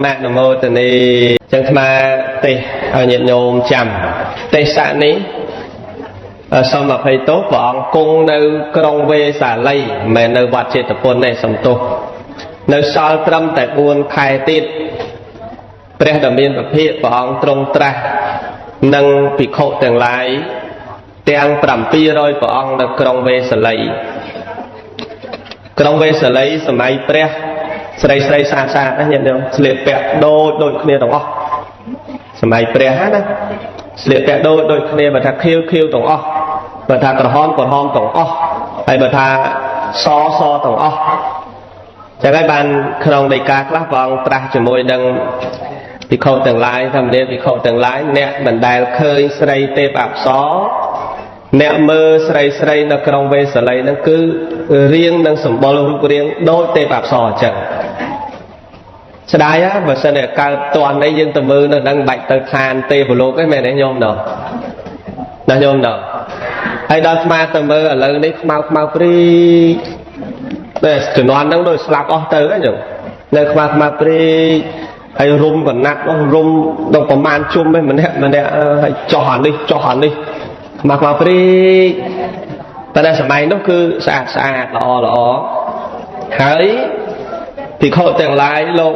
Mẹ nằm mô tình đi chẳng thma tê ở nhiệt nhôm chầm tê xã ní sau mà phải tốt bọn cung nơi krong về xả lây mà nơi vật chế tập quân này sống tốt nơi sau trăm tại buôn khai tiếtព្រះ មាន ប្រភេទ ព្រះ អង្គ ទ្រង់ ត្រាស់ នឹង ភិក្ខុ ទាំង ឡាយ ទាំង 700 ព្រះ អង្គ នៅ ក្រុង វេសាលី ក្រុង វេសាលី សម័យ ព្រះ ស្រី ស្រី សាសាណា ញាតិញោម ស្លៀក ពាក់ ដូច គ្នា ទាំង អស់ សម័យ ព្រះ ណា ស្លៀក ពាក់ ដូច គ្នា បើ ថា ខៀវ ទាំង អស់ បើ ថា ក្រហម ទាំង អស់ ហើយ បើ ថា ស ទាំង អស់ ចឹង ហើយ បាន ក្នុង ដីកា ខ្លះ ព្រះ អង្គ ត្រាស់ ជាមួយ នឹង ភិក្ខុ ទាំង ឡាយ ធម្មតា ភិក្ខុ ទាំង ឡាយ អ្នក មិន ដែល ឃើញ ស្រី ទេព អប្សរ អ្នក មើល ស្រី ស្រី នៅ ក្រុង វេសាលី ហ្នឹង គឺ រៀង នឹង សម្បុរ រូបរាង ដូច ទេព អប្សរ អញ្ចឹង ស្ដាយ ហ៎ បើ សិន តែ កើត តន់ អី យើង ទៅ មើល នៅ ហ្នឹង បាច់ ទៅ ឋាន ទេវលោក ឯង មែន ទេ ញោម ណោះ ណា ញោម ណោះ ហើយ ដល់ ស្មា ទៅ មើល ឥឡូវ នេះ ខ្មៅ ព្រីក តែ ជំនាន់ ហ្នឹង ដូច ស្លាប់ អស់ ទៅ អញ្ចឹង នៅ ខ្មៅ ព្រីក ហើយ រុំ កណាត់ រុំ ដល់ ប្រមាណ ជុំ ឯង ម្នាក់ ហើយ ចោះ អានេះ ខ្មៅ ព្រីក តែ សម័យ នោះ គឺ ស្អាត ល្អ ហើយ ភិក្ខុ ទាំង ឡាយ លោក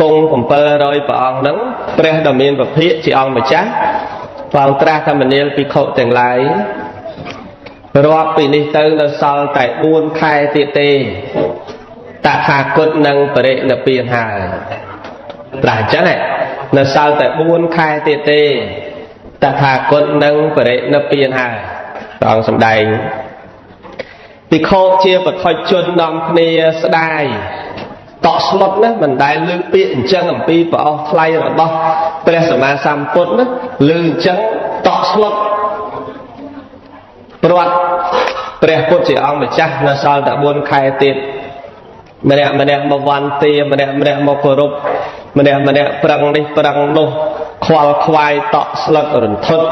គង់ 700 ព្រះអង្គ ហ្នឹង ព្រះ ដ៏ មាន ពភៈ ជា អង្គ ម្ចាស់ ព្រះ អង្គ ត្រាស់ ថា មនាល ភិក្ខុ ទាំង ឡាយ រាប់ ពី នេះ ទៅ នៅ សល់ តែ 4 ខែ ទៀត ទេ តថាគត នឹង បរិនិព្វាន ហើយ ត្រាស់ អញ្ចឹង នៅ សល់ តែ 4 ខែ ទៀត ទេ តថាគត នឹង បរិនិព្វាន ហើយ ព្រះ អង្គ សម្ដែង ភិក្ខុ ជា បឋិជន នាំ គ្នា ស្ដាយ តក់ ស្លុត ណា មិន ដែល លើក ពាក្យ អញ្ចឹង អំពី ព្រះ អស់ ថ្លៃ របស់ ព្រះ សម្មាសម្ពុទ្ធ ណា លើក អញ្ចឹង តក់ ស្លុត ព្រោះ ព្រះ ពុទ្ធ ជា អង្គ ម្ចាស់ នៅ សល់ តែ 4 ខែ ទៀត ម្នាក់ មក វន្ទា ម្នាក់ មក គោរព ម្នាក់ ប្រឹង នេះ ប្រឹង នោះ ខ្វល់ ខ្វាយ តក់ ស្លុត រន្ធត់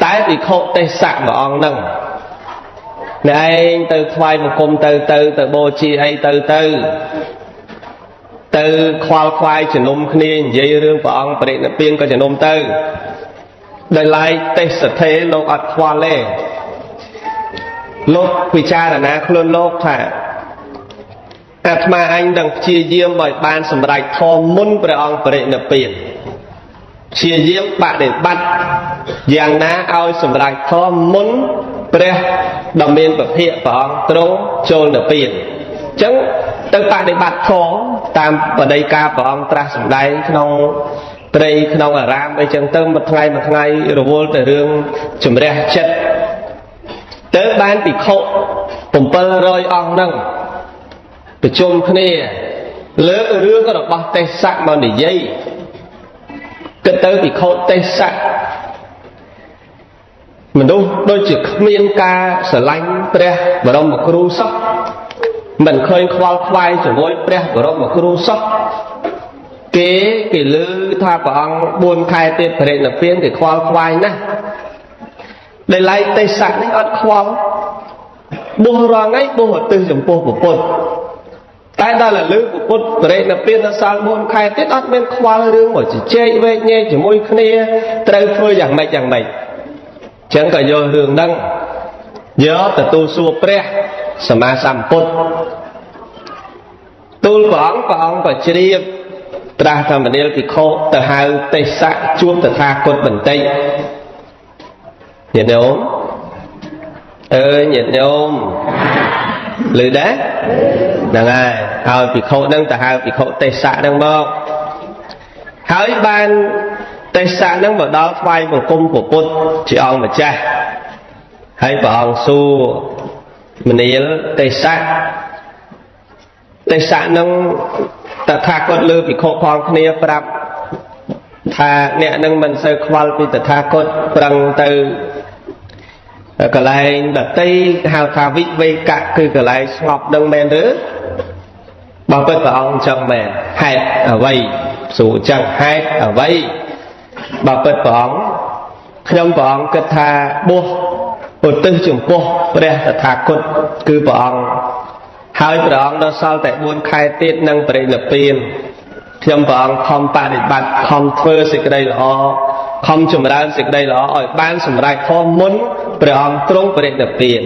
តែ ភិក្ខុ ទេសៈ ព្រះ អង្គ ហ្នឹង អ្នកឯង ទៅ ថ្វាយ បង្គំ ទៅ បូជា អី ទៅ ខ្វល់ ខ្វាយ ជំនុំ គ្នា និយាយ រឿង ព្រះ អង្គ បរិនិព្វាន ក៏ ជំនុំ ទៅ ដោយ ឡែក ទេសធេ លោក អត់ ខ្វល់ ទេ លោក ពិចារណា ខ្លួន លោក ថា អាត្មា អញ នឹង ព្យាយាម ឲ្យ បាន សម្រេច ធម៌ មុន ព្រះ អង្គ បរិនិព្វាន ព្យាយាម បដិបត្តិ យ៉ាង ណា ឲ្យ សម្រេច ធម៌ មុន ព្រះ ដ៏ មាន ពភៈ ព្រះ អង្គ ទ្រង់ ចូល និព្វាន អញ្ចឹង ទៅ បដិបត្តិ ធម៌ តាម បដិការ ព្រះ អង្គ ត្រាស់ សម្ដែង ក្នុង ព្រៃ ក្នុង អារាម អី ចឹង ទៅ មួយ ថ្ងៃ រវល់ តែ រឿង ជំរះ ចិត្ត ទៅ បាន ភិក្ខុ 700 អង្គ ហ្នឹង ប្រជុំ គ្នា លើក រឿង របស់ ទេសៈ មក និយាយ គិត ទៅ ភិក្ខុ ទេសៈ មនុស្ស ដូចជា គ្មាន ការ ស្រឡាញ់ ព្រះ បរមគ្រូ សោះ មិន ឃើញ ខ្វល់ ខ្វាយ ជាមួយ ព្រះ បរមគ្រូ សោះ គេ ឮ ថា ព្រះ អង្គ 4 ខែ ទៀត បរិនិព្វាន គេ ខ្វល់ ខ្វាយ ណាស់ ដែល ឡែក ទេសៈ នេះ អត់ ខ្វល់ បួស រាល់ ថ្ងៃ បួស ឧទ្ទិស ចំពោះ ព្រះពុទ្ធ តែ ដល់ លើ ព្រះពុទ្ធ បរិនិព្វាន នៅ សល់ 4 ខែ ទៀត អត់ មាន ខ្វល់ រឿង មក ជជែក វែកញែក ជាមួយ គ្នា ត្រូវ ធ្វើ យ៉ាង ម៉េច ចឹង ក៏ យក រឿង ហ្នឹង យក ទទួល សួរ ព្រះ សម្មាសម្ពុទ្ធ ទូល ព្រះ អង្គ ក៏ ជ្រាប ត្រាស់ ថា មនាល ភិក្ខុ ទៅ ហៅ ទេសៈ ជួប តថាគត បន្តិច ញាតិញោម ញាតិញោម ឮ ដែរ ហ្នឹង ហើយ ឲ្យ ភិក្ខុ ហ្នឹង ទៅ ហៅ ភិក្ខុ ទេសៈ ហ្នឹង មក ហើយ បាន ទេសៈ ហ្នឹង មក ដល់ ថ្វាយ បង្គំ ព្រះពុទ្ធ ជា អង្គ ម្ចាស់ ហើយ ព្រះ អង្គ សួរ មនាល ទេសៈ ទេសៈ ហ្នឹង តថាគត លើ ភិក្ខុ ផង គ្នា ប្រាប់ ថា អ្នក ហ្នឹង មិន សូវ ខ្វល់ ពី តថាគត ប្រឹង ទៅ កន្លែង ដតី ហៅ ថា វិវេកៈ គឺ កន្លែង ស្ងប់ នឹង មែន ឬ បើ ពិត ព្រះ អង្គ ចឹង មែន ហេតុ អ្វី សួរ ចឹង ហេតុ អ្វី បើ ពិត ព្រះ អង្គ ខ្ញុំ ព្រះ អង្គ គិត ថា បួស ឧទ្ទិស ចំពោះ ព្រះ តថាគត គឺ ព្រះ អង្គ ហើយ ព្រះ អង្គ ដល់ សល់ តែ 4 ខែ ទៀត នឹង បរិនិព្វាន អ ខ្ញុំព្រះអង្គខំបដិបត្តិខំធ្វើសេចក្តីល្អខំចម្រើនសេចក្តីល្អឲ្យបានសម្រេចធម៌មុនព្រះអង្គទ្រង់បរិនិព្វាន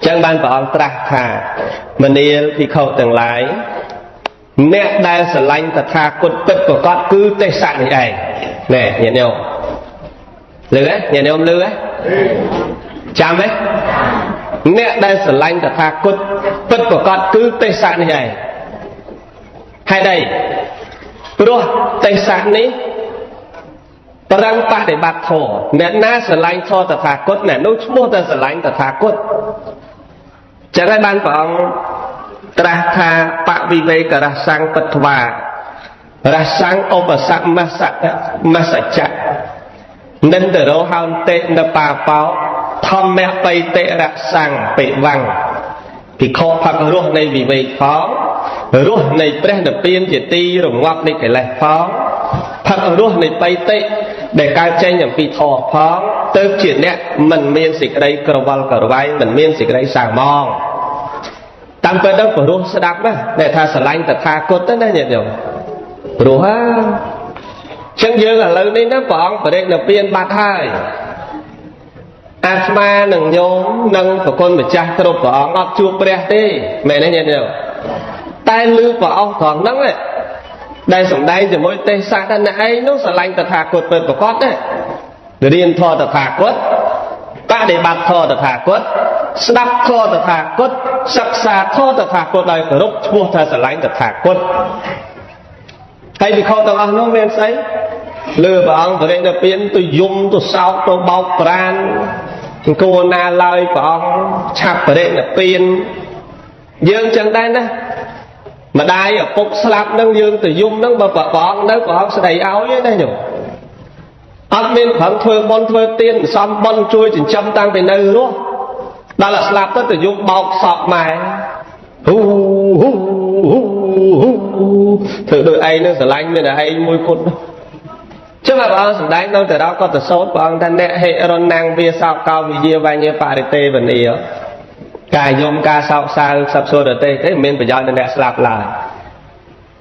ចឹងបានព្រះអង្គត្រាស់ថាមនាលភិក្ខុទាំងឡាយអ្នកដែលស្រឡាញ់តថាគតពិតប្រកបគឺទេសៈនេះឯងណែញាតិញោមលឺទេញាតិញោមលឺទេចាំទេអ្នកដែលស្រឡាញ់តថាគតពិតប្រកបគឺទេសៈនេះឯងហេតុអីព្រោះទេសៈនេះប្រឹងបដិបត្តិធម៌អ្នកណាស្រឡាញ់ធម៌តថាគតអ្នកនោះឈ្មោះតែស្រឡាញ់តថាគតចឹងហើយបានព្រះអង្គត្រាស់ថាបវិវេករសង្កត្វារសង្ឃឧបសមសច្ចៈនិន្ទរោហោន្តិនបាបោធម្មៈបៃតិរសង្ឃពិវង្សភិក្ខុផឹករស់នៃវិវេកផងរស់នៃព្រះនិព្វានជាទីរងាប់នៃកិលេសផងផឹករស់នៃបៃតិដែលកើតចេញអំពីធម៌ផងទៅជាអ្នកមិនមានសេចក្តីក្រវល់ក្រវាយមិនមានសេចក្តីសៅហ្មងតាមពិតទៅព្រោះស្ដាប់ណាដែលថាស្រឡាញ់តថាគតទៅណាញាតិញោមព្រោះហាចឹងយើងឥឡូវនេះណាព្រះអង្គបរិនិព្វានបាត់ហើយអាត្មានឹងញោមនឹងប្រគុណម្ចាស់គ្រប់ព្រះអង្គអត់ជួបព្រះទេមែនទេញាតិញោមតែលឺព្រះអង្គត្រង់ហ្នឹងដែលសម្ដែងជាមួយទេសៈតែអ្នកឯងនោះស្រឡាញ់តថាគតពិតប្រកបទេរៀនធម៌តថាគតបដិបត្តិធម៌តថាគតស្ដាប់ធម៌តថាគតសិក្សាធម៌តថាគតដោយគោរពឈ្មោះថាស្រឡាញ់តថាគតហើយវិខទាំងអស់នោះមានស្អីលើព្រះអង្គបរិនិព្វានទៅយំទៅសោកទៅបោកប្រានគួរណាឡើយព្រះអង្គឆាប់បរិនិព្វានយើងចឹងដែរណាម្ដាយឪពុកស្លាប់នឹងយើងទៅយំនឹងបើព្រះអង្គនៅព្រះអង្គស្ដីឲ្យទេណាញោមអត់មានប្រឹងធ្វើបុណ្យធ្វើទានសំបុណ្យជួយចិញ្ចឹមតាំងពីនៅរស់ដល់តែស្លាប់ទៅយំបោកសក់ម៉ែហ៊ូហ៊ូហ៊ូធ្វើដូចឯងនឹងស្រឡាញ់មានតែឯងមួយពុតចឹងព្រះអង្គសម្ដែងនៅតែរកក៏ទៅសូត្រព្រះអង្គថាអ្នកហេរណាំងវាសោកកោវិយាវញ្ញបរិទេវនីការយំការសោកសៅសັບសួរទៅទេមិនមានប្រយោជន៍ដល់អ្នកស្លាប់ឡើយ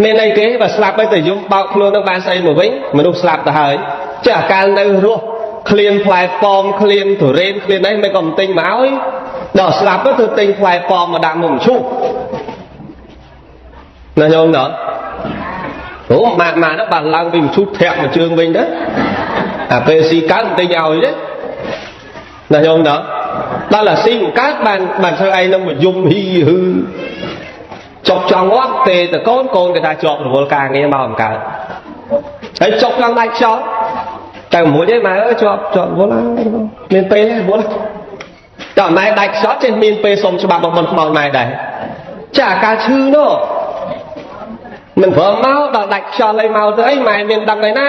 មានអីគេបើស្លាប់ទៅយំបោកខ្លួននឹងបានស្អីមកវិញមនុស្សស្លាប់ទៅហើយចេះអាកាលនៅរស់ឃ្លានផ្លែប៉ោមឃ្លានទុរេនឃ្លានអីមិនក៏មិនទិញមកឲ្យដល់ស្លាប់ទៅទិញផ្លែប៉ោមមកដាក់មុខឈូសណាញោមណ៎អូម៉ាក់នោះបានឡើងពីឈូសធាក់មួយជើងវិញទៅអាពេលស៊ីកើតមិនទិញឲ្យទេណាញោមណ៎ដល់អាស៊ីមិនកើតបានធ្វើឯងនឹងមកយំហ៊ីហឺចុកចង់អត់ទេតកូនគេថាជាប់រវល់ការងារមកមិនកើតហើយចុកឡើងដាច់ខ្យល់តែមួយទេម៉ែអើយជាប់រវល់មានពេលរវល់តែម៉ែដាច់ខ្យល់ចេះមានពេលសុំច្បាប់របស់មិនខ្មោចម៉ែដែរចាអាការឈឺនោះមិនព្រមមកដល់ដាច់ខ្យល់អីមកទៅអីម៉ែមានដឹងឯណា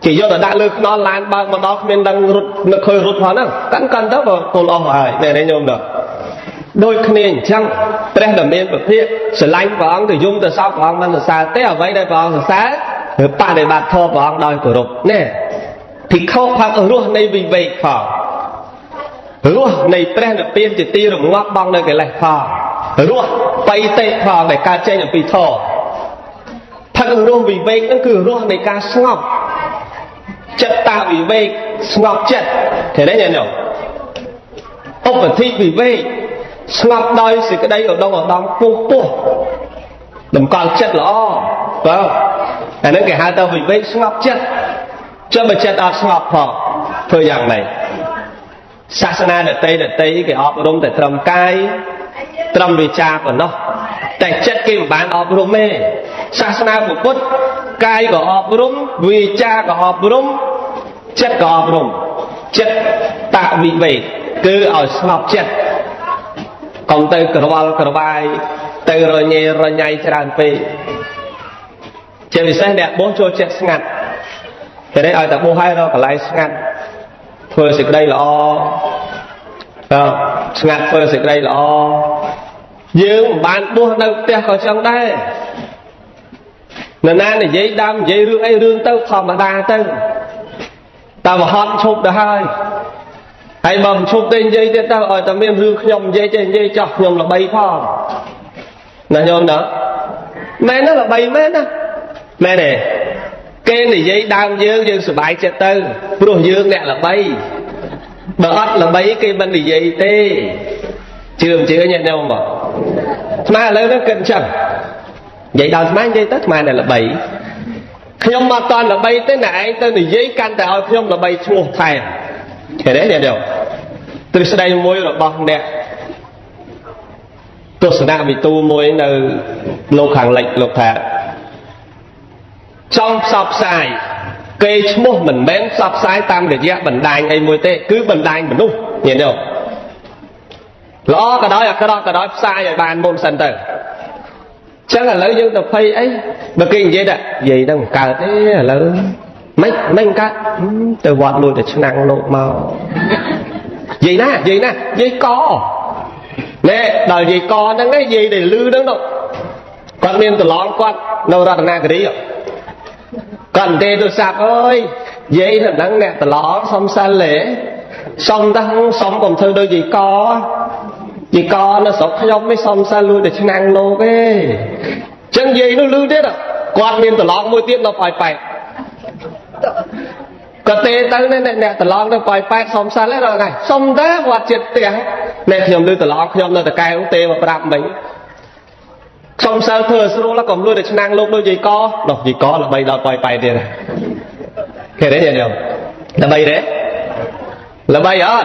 គេយកទៅដាក់លើខ្នល់ឡានបើកមកដល់គ្មានដឹងរត់នឹកឃើញរត់ផងហ្នឹងកាន់ទៅបើពលអស់ហើយមែនទេញោមដល់ដូចគ្នាអញ្ចឹងព្រះដ៏មានពភាកស្រឡាញ់ព្រះអង្គទៅយំទៅសោកព្រះអង្គមិនសរសើរទេអ្វីដែលព្រះអង្គសរសើរបដិបត្តិធម៌ព្រះអង្គដោយគោរពណែភិក្ខុផឹករស់នៃវិវេកផងរស់នៃព្រះនិព្វានជាទីរងាប់បងនៅកិលេសផងរស់បៃតិផងដែលកើតចេញអំពីធម៌ផឹករស់វិវេកហ្នឹងគឺរស់នៃការស្ងប់ចិត្តតាវិវេកស្ងប់ចិត្តឃើញទេញោមឧបធិវិវេកស្ងប់ដោយសេចក្តីឧត្តមឧត្តមពោះតម្កល់ចិត្តល្អបើអាហ្នឹងគេហៅថាវិវេកស្ងប់ចិត្តចុះបើចិត្តអត់ស្ងប់ផងធ្វើយ៉ាងម៉េចសាសនាដតីគេអប់រំតែត្រឹមកាយត្រឹមវាចាប៉ុណ្ណោះតែចិត្តគេមិនបានអប់រំទេសាសនាពុទ្ធកាយក៏អប់រំវាចាក៏អប់រំចិត្តក៏អប់រំចិត្តតវិវេកគឺឲ្យស្ងប់ចិត្តកុំទៅក្រវល់ក្រវាយទៅរញ៉េរញ៉ៃច្រើនពេកជាពិសេសអ្នកបោះចូលចិត្តស្ងាត់តែនេះឲ្យតែបោះឲ្យរកកន្លែងស្ងាត់ធ្វើសេចក្តីល្អស្ងាត់ធ្វើសេចក្តីល្អយើងមិនបានបោះនៅផ្ទះក៏ចឹងដែរនរណានិយាយដើមនិយាយរឿងអីរឿងទៅធម្មតាទៅតែមហត់ឈប់ទៅហើយហើយបើមិនឈប់ទេនិយាយទៀតទៅឲ្យតែមានរឿងខ្ញុំនិយាយចេះនិយាយចោះខ្ញុំល្បីផងណាញោមណាមែនណាល្បីមែនណា mẹ này cái này dây đam dương sờ bài chết tư rồi dương nè là bay bớt là bay cái bên này dây tê chưa nhận nhau mà mà lấy nó cân chẳng vậy đào má dây tất mà này là bảy không mà toàn là bay tới này tên này dây căn tại không là bay chua thầy thế đấy nhận được từ sau đây môi là bong nè tôi sẽ làm vì tu môi nơi lục hàng lệnh lục thẻ trong sọc xài cây chua mình bén sọc xài tam để giác bẩn đài ngay môi tê cứ bẩn đài mình đúng nhận được lo cái đó là cái đó sai rồi bàn môn sân tử chắc là lấy dân tập phây ấy mà kinh vậy đó vậy đâu cả thế là mấy cái từ vọt luôn để cho năng lộ màu gì nè dây co nè đời dây co nó cái gì để lư đó đâu con miên từ lón con đâu ra na cái đấy còn thế tôi sạc ơi dây là đắng nè từ lón xong xa lễ xong đang xong còn thơ đôi gì co vì con nó sọc không mới xong xa lui để cho năng lô cái chân gì nó lưu thế đó con miền từ lon môi tiếp nó phải có tê tới nè từ lon nó phải xong xa lấy rồi này xong thế hoạt chết tiền nè nhầm lưu từ lon nhầm lưu từ cài cũng tê mà đạp mình xong xa thừa số là còn lui để cho năng lô đôi gì co đọc gì có là bay đọc phải tiền này cái đấy nhỉ là bay đấy là bay á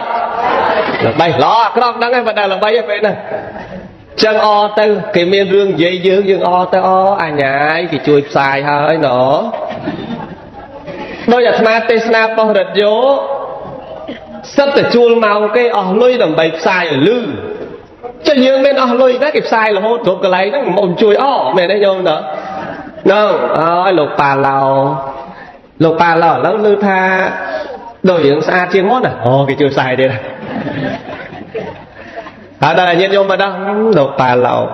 là bay lo cái đó đang em vẫn là bay vậy nè chân o tư cái miền rương dây dương o tư o à nhái cái chui xài hơi nữa đôi giật ma tê snap bao rệt vô rất là chua màu cái o lôi làm bay xài ở lư cho dương bên o lôi cái kịp xài là hốt thuộc cái lấy nó một chui o mẹ đấy vô nữa đâu ơi lục bà lò lâu lư tha đổi những xa chiên mốt à cái chui xài đây này đây là nhân vô mà đó đột bà lậu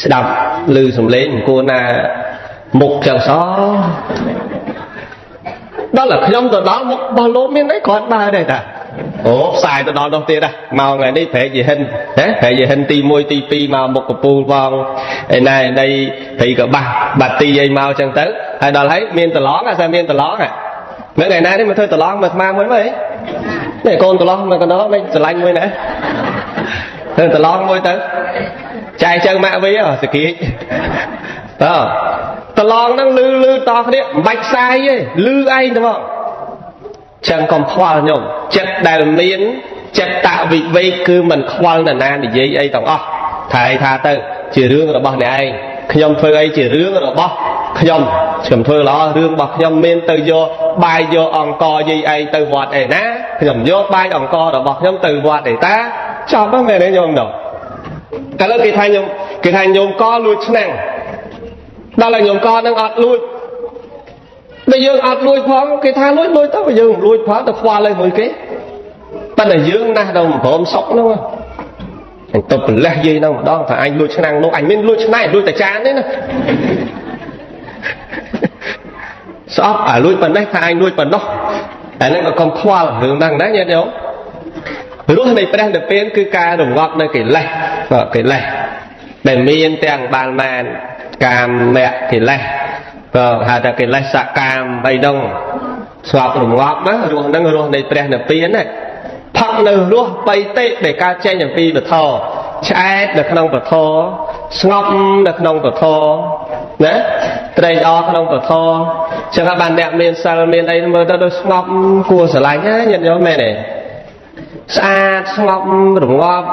đọc lư sùng lên cô na mục chẳng xó đó là không tụi đó một bao lô miếng đấy còn ba đây ta xài tụi đó đầu tiên đây màu này đi phải gì hình đấy phải gì hình ti môi ti pi màu một cục pu vòng này đây thì cả bạc ti dây màu chẳng tới hay đó thấy miên tụi lón à sao miên tụi lón à mấy ngày nay đấy mà thôi tụi lón mà mang mới mấy này con tụi lón mà con đó mấy tụi lanh mới nè nên tụi lon môi tới chạy chân mẹ với ở sự kiện tụi lon nó lư to cái bạch sai ấy lư ai đúng không chẳng còn khoa nhổm chất đào miến chất tạo vị vây cứ mình khoa là nan để dây ấy tổng thầy tha tự chỉ rương ở bọc này anh nhom phơi ấy chỉ rương ở bọc nhom chấm phơi lo rương bọc nhom miên từ vô bài vô ong co dây ấy từ vọt để ná nhom vô bài ong co ở bọc nhom từ vọt để ta cho bác mẹ đấy nhôm đâu cái đó cái thành nhôm co lui năng đó là nhôm co đang ọt lui bây giờ ọt lui phóng cái tha lui tới bây giờ lui phóng ta qua lên 10 cái ta là dương na đâu mà ôm sốc đúng không anh tập lẹ gì đâu mà đó phải anh lui năng đâu anh mới lui này lui tại chán đấy nè sốc lui phần đấy anh lui phần đó anh ấy còn khoa là hướng đang đấy nhớ không lúc này phải đang được biến cứ ca đồng ngọt nơi cái lệ để miên tiền bàn màn cam mẹ cái lệ hà ta cái lệ xạ cam bay đông ngọt đồng ngọt đó luôn đang luôn này phải đang được biến này thằng nơi luôn bay tê để ca che những phi được thò trái được không được thò ngọc được không được thò đấy đây do không được thò chẳng các bạn đẹp miền sao miền đây mới đôi ngọc cua sờ lại nhá nhận cho mẹ này xa ngọc đúng ngọc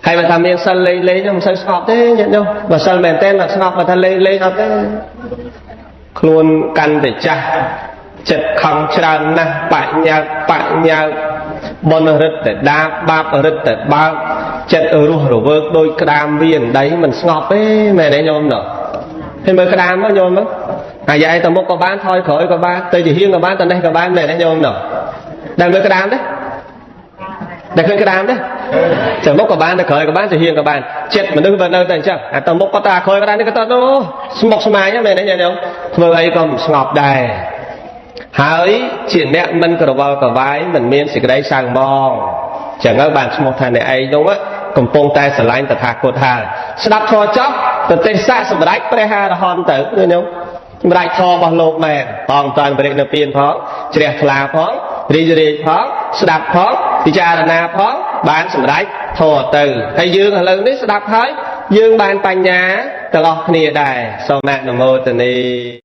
hay mà thằng miền sân lấy trong sân ngọc thế nhận không và sân mềm tên là ngọc và thằng lấy ngọc thế luôn căn để cha chật không tràn na bại nhà bon rứt để đa ba rứt để ba chật ở rồi vơ đôi cái đam viên đấy mình ngọc ấy mẹ đấy nhôm nữa thì mới cái đam nó nhôm đó vậy tao một có bán thôi khỏi có bán tôi chỉ hiên có bán tao đây có bán mẹ đấy nhôm nữa đang với cái đam đấy để khơi cái đám đấy chẳng mốc của bạn để khơi của bạn thì hiền của bạn chết mà đừng vào nơi thành chưa tao mốc có ta khơi cái đám đấy cái tao nó mọc smile nhá mày đấy nhá không vừa ấy còn ngọc đài hỡi chuyện mẹ mình cờ vào cờ vái mình miên xịt cái đấy sang mong chẳng các bạn một thằng này ấy đúng á cầm pông tay sờ lạnh tạt hạt cột hà đạp thò chóc tạt tay xa sờ đáy cái ha là hòn tử nghe không รายทองบอลโลกแม่ตองตอนบริเนเปียนพ้องเฉลี่ยคลาพ้องรีเจริญพ้องสดับพ้องพิจารณาพ้องบ้านสมัยโทษตื่นให้ยืงอะไรนี้สดับให้ยืงบ้านปัญญาตลอดนี่ได้สมัยนโมตนี